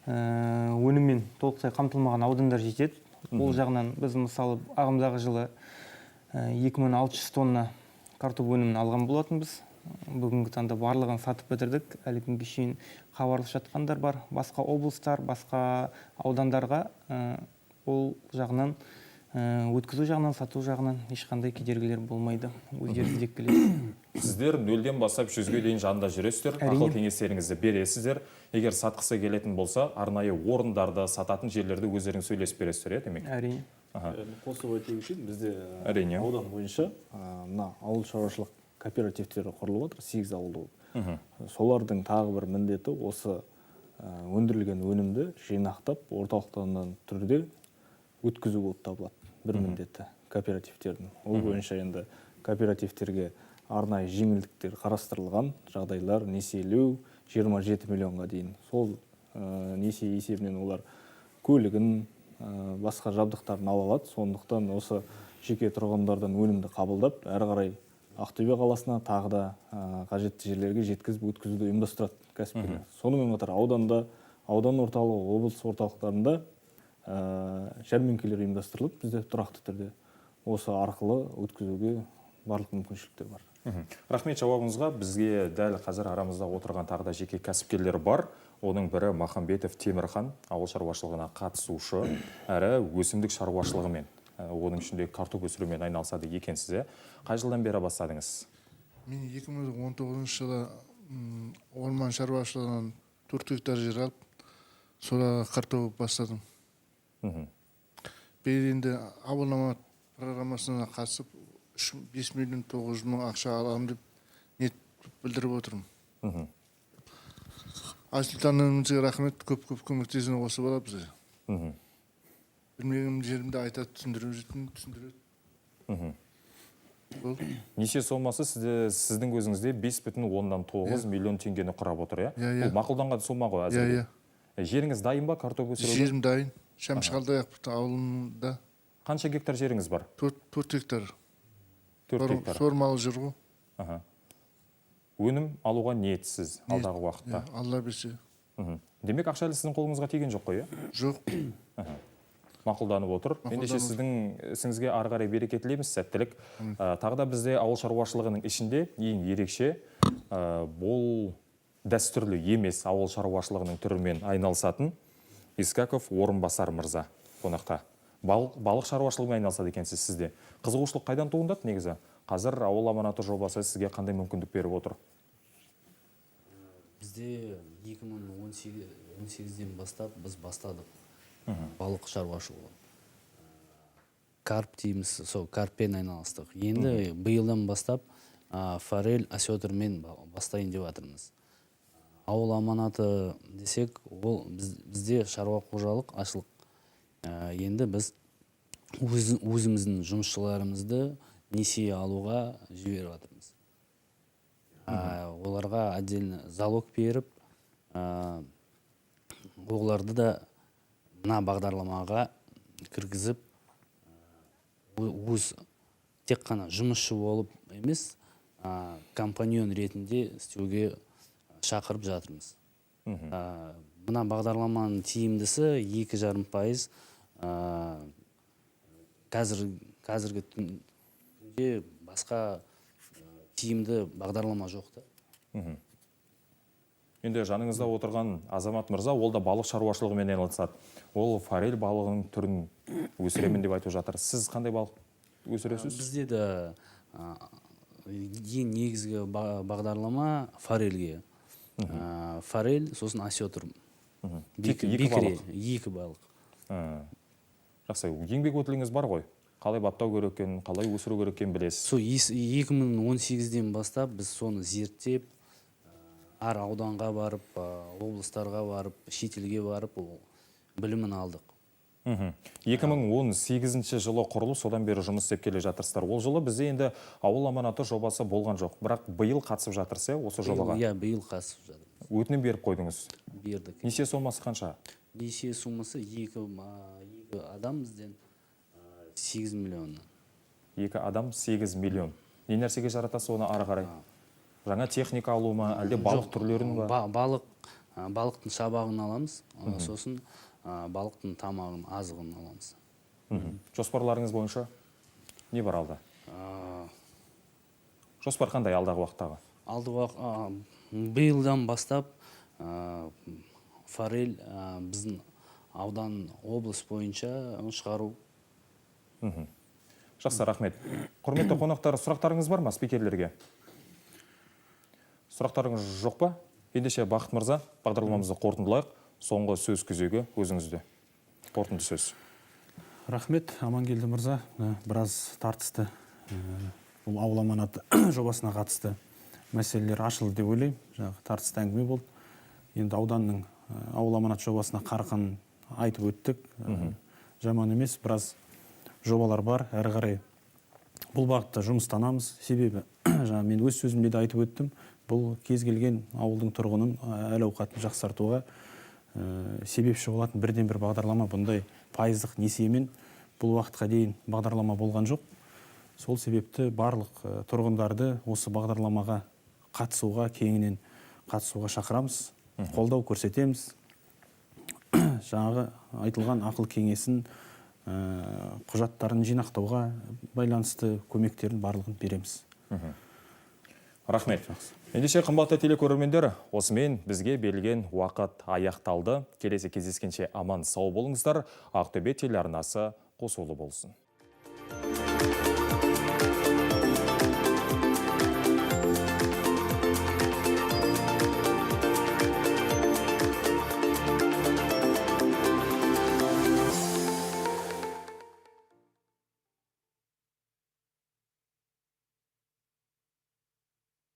өніммен толықтай қамтылмаған аудандар жетеді. Ол жағынан біз, мысалы, ағымдағы жылы 2600 тонна картоп өнімін алған болатынбыз. Бүгінгі таңда барлығын сатып бітірдік. Әлі күнге шейін хабарласып жатқандар бар. Басқа облыстар, басқа аудандарға ол жағынан өткізу жағынан, сату жағынан ешқандай кедергілер болмайды. Өздері іздеп келеді. Сіздер 0-ден бастап 100-ге дейін жанында жүресіздер, ақыл кеңестеріңізді бересіздер. Егер сатқысы келетін болса, арнайы орындарды, сататын жерлерді өздерің сөйлесіп бересіздер, демек? Әрине. Қосып айту үшін бізде аудан бойынша ауыл шаруашылық кооперативтері құрылып отыр, 8 ауыл болып. Солардың тағы бір міндеті осы өндірілген өнімді жинақтап, орталықтарынан түрде өткізу болып табылады. Бір міндеті кооперативтердің. Ол бойынша енді кооперативтерге арнайы жеңілдіктер қарастырылған, жағдайлар, несиелеу 27 миллионға дейін. Сол несие есебінен олар көлігін, басқа жабдықтарын ала алады. Сондықтан осы жеке тұрғындардан өнімді қабылдап, әрі қарай Ақтөбе қаласына тағы да қажетті жерлерге жеткізіп өткізуді ұйымдастырады кәсіпкерлер. Сонымен қатар ауданда, аудан орталығы, облыс орталықтарында жәрмеңкелер ұйымдастырылып, бізде тұрақты түрде осы арқылы өткізуге барлық мүмкіншіліктер бар. Рахмет жауабыңызға. Бізге дәл қазір арамызда отырған тағы да жеке кәсіпкерлер бар. Оның бірі Махамбетов Темірхан, ауыл шаруашылығына қатысушы, әрі өсімдік шаруашылығымен, оның ішінде картоп өсірумен айналысады екенсіз. Қай жылдан бері бастадыңыз? Мен 2019 жылы орман шаруашылығынан 4 гектар жер алып, сода картоп бастадым. Бері енді ауылнама программасына қатысып 5 миллион 900 мың ақша аламын деп ниет білдіріп отырмын. Айсұлтанымызға рахмет, көп көмектесін осы бала бізге. Білмеген жерімді айтады, түсіндіреді. Несие сомасы сіздің өзіңізде 5,9 миллион теңгені құрап отыр, иә? Бұл мақұлданған сома ғой әзірге. Жеріңіз дайын ба картоп өсіруге? Жерім дайын. Шамшығалдаяқ ауылында. Қанша гектар жеріңіз бар? 4 гектар. 4 гектар. Суармалы жер ғой. Өнім алуға ниетсіз алдағы уақытта? Алла берсе. Демек ақша әлі сіздің қолыңызға тиген жоқ қой, иә? Жоқ. Мақұлданып отыр. Ендеше сіздің ісіңізге ары қарай береке тілейміз, сәттілік. Тағы да бізде ауыл шаруашылығының ішінде ең ерекше бұл дәстүрлі емес ауыл шаруашылығының түрімен айналысатын Искаков Орынбасар мырза қонақта. Балық шаруашылығымен айналысады екенсіз сізде. Қызығушылық қайдан туындады негізі? Қазір ауыл аманаты жобасы сізге қандай мүмкіндік беріп отыр? Бізде 2018-ден бастап біз бастадық балық шаруашылығы. Карп дейміз, сол карппен айналыстық. Енді биылдан бастап форель, осетрмен бастайын деп жатырмыз. Ауыл аманаты десек, ол бізде шаруа қожалық ашылық. Енді біз өзіміздің жұмысшыларымызды несие алуға жіберіп жатырмыз. Оларға отдельно залог беріп, оларды да мына бағдарламаға кіргізіп, өз тек қана жұмысшы болып емес, компаньон ретінде істеуге шақырып жатырмыз. Мына бағдарламаның тиімдісі 2,5%. Қазіргі түнде басқа тиімді бағдарлама жоқ та. Енді жаныңызда отырған Азамат мырза, ол да балық шаруашылығымен айналысады. Ол форель балығының түрін өсіремін деп айтып жатыр. Сіз қандай балық өсіресіз? Бізде де ең негізгі бағдарлама форельге. Форель, сосын осетр. Екі балық. Жақсы, еңбек өтіліңіз бар ғой? Қалай баптау керек екенін, қалай өсіру керек екенін білесіз? Сол 2018-ден бастап біз соны зерттеп, әр ауданға барып, облыстарға барып, шетелге барып, білімін алдық. 2018 жылы құрылып, содан бері жұмыс істеп келе жатырсыздар. Ол жылы бізде енді ауыл аманаты жобасы болған жоқ. Бірақ биыл қатысып жатырсыз, осы жобаға? Иә, биыл қатысып жатыр. Өтінім беріп қойдыңыз? Бердік. Несие сомасы қанша? Несие сомасы 2 адам бізден 8 миллион. 2 адам 8 миллион. Не нәрсеге жаратасыз оны ары қарай? Жаңа техника алу ма, әлде балық түрлерін ба? Балықтың шабағын аламыз, сосын балықтың тамағын, азығын аламыз. Жоспарларыңыз бойынша не бар алда? Жоспар қандай алдағы уақыттағы? Биылдан бастап форель біздің аудан облыс бойынша шығару. Жақсы, рахмет. Құрметті қонақтар, сұрақтарыңыз бар ма спикерлерге? Сұрақтарыңыз жоқ па? Ендеше Бақыт мырза, бағдарламамызды қорытындылайық. Соңғы сөз күзегі өзіңізде. Қорытынды сөз. Рахмет, Амангелді мырза. Біраз тартысты. Бұл ауыл аманаты жобасына қатысты мәселелер ашылды деп ойлаймын. Тартысты әңгіме болды. Енді ауданның ауыл аманат жобасына қарқын айтып өттік. Жаман емес, біраз жобалар бар. Әрі қарай бұл бағытта жұмыстанамыз. Себебі мен өз сөзімде де айтып өттім. Бұл кез келген ауылдың тұрғынын әл-ауқатын жақсартуға себепші болатын бірден бір бағдарлама. Бұндай пайыздық несиемен бұл уақытқа дейін бағдарлама болған жоқ. Сол себепті барлық тұрғындарды осы бағдарламаға қатысуға, кеңінен қатысуға шақырамыз, қолдау көрсетеміз. Жаңағы айтылған ақыл кеңесін, құжаттарын жинақтауға байланысты көмектерін барлығын береміз. Рахмет. Ендеше қымбатты телекөрермендер, осымен бізге берілген уақыт аяқталды. Келесі кездескенше аман сау болыңыздар. Ақтөбе телеарнасы қосулы болсын.